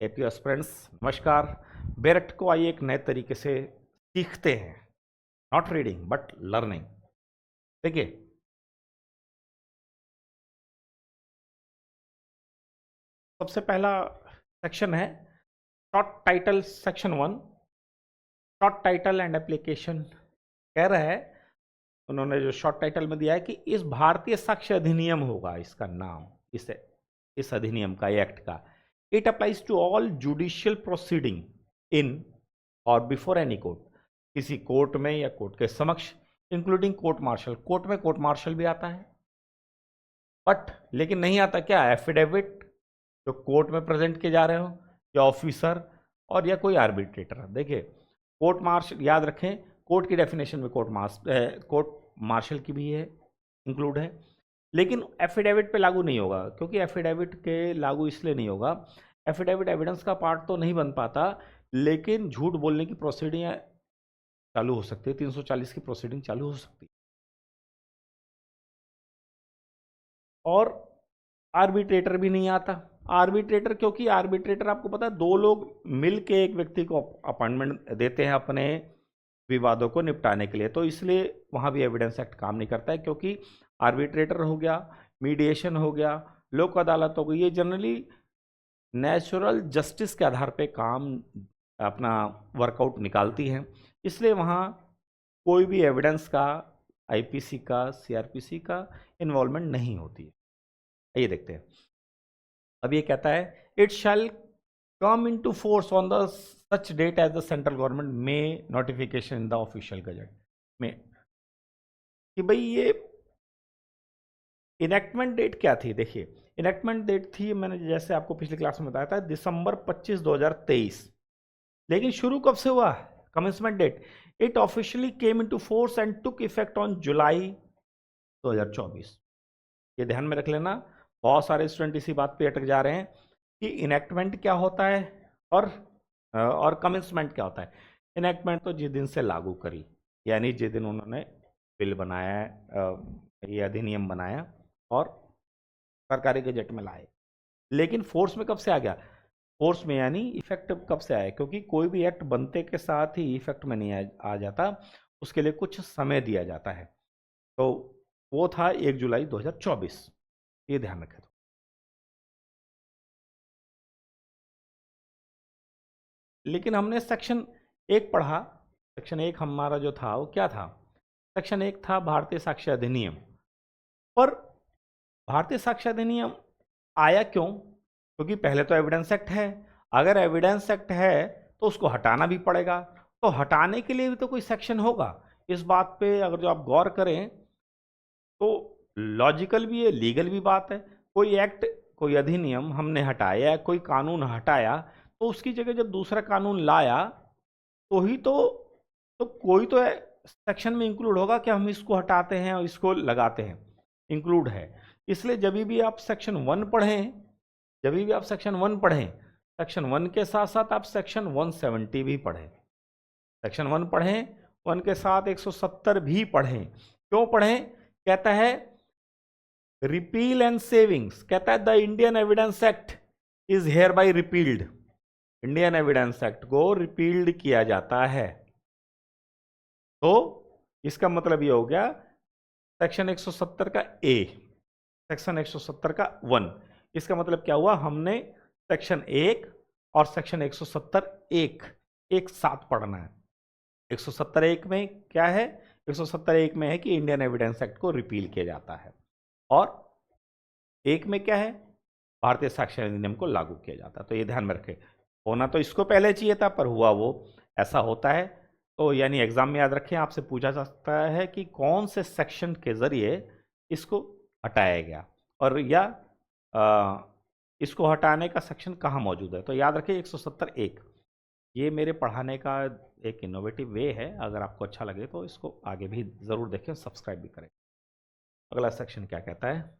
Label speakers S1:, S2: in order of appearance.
S1: AP aspirants नमस्कार। बेरट को आइए एक नए तरीके से सीखते हैं, नॉट रीडिंग बट लर्निंग। देखिए, सबसे पहला सेक्शन है short title section 1। Short title and application कह रहा है, उन्होंने जो शॉर्ट टाइटल में दिया है कि इस भारतीय साक्ष्य अधिनियम होगा इसका नाम, इस अधिनियम का, एक्ट का। It applies to all judicial proceeding in और बिफोर एनी कोर्ट, किसी कोर्ट में या कोर्ट के समक्ष, इंक्लूडिंग कोर्ट मार्शल। कोर्ट में कोर्ट मार्शल भी आता है, बट लेकिन नहीं आता क्या, एफिडेविट जो कोर्ट में प्रेजेंट किए जा रहे हो, या ऑफिसर और या कोई आर्बिट्रेटर। देखिए, कोर्ट मार्शल याद रखें, कोर्ट की डेफिनेशन में कोर्ट मार्शल की भी है, इंक्लूड है, लेकिन एफिडेविट पे लागू नहीं होगा। क्योंकि एफिडेविट के लागू इसलिए नहीं होगा, एफिडेविट एविडेंस का पार्ट तो नहीं बन पाता, लेकिन झूठ बोलने की प्रोसीडिंग चालू हो सकती है, 340 की प्रोसीडिंग चालू हो सकती है। और आर्बिट्रेटर भी नहीं आता। आर्बिट्रेटर, क्योंकि आर्बिट्रेटर आपको पता है, दो लोग मिल के एक व्यक्ति को अपॉइंटमेंट देते हैं अपने विवादों को निपटाने के लिए, तो इसलिए वहां भी एविडेंस एक्ट काम नहीं करता है। क्योंकि आर्बिट्रेटर हो गया, मीडिएशन हो गया, लोक अदालत हो गई, ये जनरली नेचुरल जस्टिस के आधार पे काम अपना वर्कआउट निकालती हैं, इसलिए वहाँ कोई भी एविडेंस का, आईपीसी का, सीआरपीसी का इन्वॉल्वमेंट नहीं होती है। ये देखते हैं। अब ये कहता है, it shall come into force on the such date as the central government में notification in the official gazette में। कि भाई ये इनेक्टमेंट डेट क्या थी? देखिए, इनेक्टमेंट डेट थी, मैंने जैसे आपको पिछली क्लास में बताया था, दिसंबर 25 2023। लेकिन शुरू कब से हुआ? Commencement date, it officially came into force and took effect on July 2024। ये ध्यान में रख लेना, बहुत सारे स्टूडेंट इसी बात पे अटक जा रहे हैं कि इनेक्टमेंट क्या होता है और कमेंसमेंट क्या होता है। इनेक्टमेंट तो जिस दिन से लागू करी, यानी जिस दिन उन्होंने बिल बनाया, ये अधिनियम बनाया और सरकारी गजट में लाए। लेकिन फोर्स में कब से आ गया? फोर्स में यानी इफेक्ट कब से आया? क्योंकि कोई भी एक्ट बनते के साथ ही इफेक्ट में नहीं आ जाता, उसके लिए कुछ समय दिया जाता है। तो वो था 1 जुलाई 2024, ये ध्यान रखें। लेकिन हमने सेक्शन 1 पढ़ा। सेक्शन 1 हमारा जो था वो क्या था? सेक्शन 1 था भारतीय साक्ष्य अधिनियम। पर भारतीय साक्ष्य अधिनियम आया क्यों? क्योंकि पहले तो एविडेंस एक्ट है। अगर एविडेंस एक्ट है तो उसको हटाना भी पड़ेगा, तो हटाने के लिए भी तो कोई सेक्शन होगा। इस बात पे अगर जो आप गौर करें तो लॉजिकल भी है, लीगल भी बात है। कोई एक्ट, कोई अधिनियम हमने हटाया, कोई कानून हटाया, तो उसकी जगह जब दूसरा कानून लाया तो ही तो कोई तो सेक्शन में इंक्लूड होगा कि हम इसको हटाते हैं और इसको लगाते हैं, इंक्लूड है। इसलिए जब भी आप सेक्शन 1 पढ़ें, जब भी आप सेक्शन 1 पढ़ें, सेक्शन 1 के साथ साथ आप सेक्शन 170 भी पढ़ें। सेक्शन 1 पढ़ें, 1 के साथ 170 भी पढ़ें। क्यों पढ़ें? कहता है रिपील एंड सेविंग्स, कहता है the Indian evidence act is here by repealed. Indian evidence act को रिपील्ड किया जाता है। तो इसका मतलब ये हो गया सेक्शन 170 का ए, सेक्शन 170 का 1। इसका मतलब क्या हुआ? हमने सेक्शन 1 और सेक्शन 170 एक साथ पढ़ना है। 170 एक में क्या है? 170 एक में है कि इंडियन एविडेंस एक्ट को रिपील किया जाता है, और एक में क्या है? भारतीय साक्ष्य अधिनियम को लागू किया जाता है। तो ये ध्यान में रखें, होना तो इसको पहले चाहिए था, पर हुआ वो ऐसा होता है। तो यानी एग्जाम में याद रखें, आपसे पूछा जा सकता है कि कौन से सेक्शन के जरिए इसको हटाया गया, और या इसको हटाने का सेक्शन कहाँ मौजूद है। तो याद रखें 170 एक। ये मेरे पढ़ाने का एक इनोवेटिव वे है। अगर आपको अच्छा लगे तो इसको आगे भी ज़रूर देखें, सब्सक्राइब भी करें। अगला सेक्शन क्या कहता है?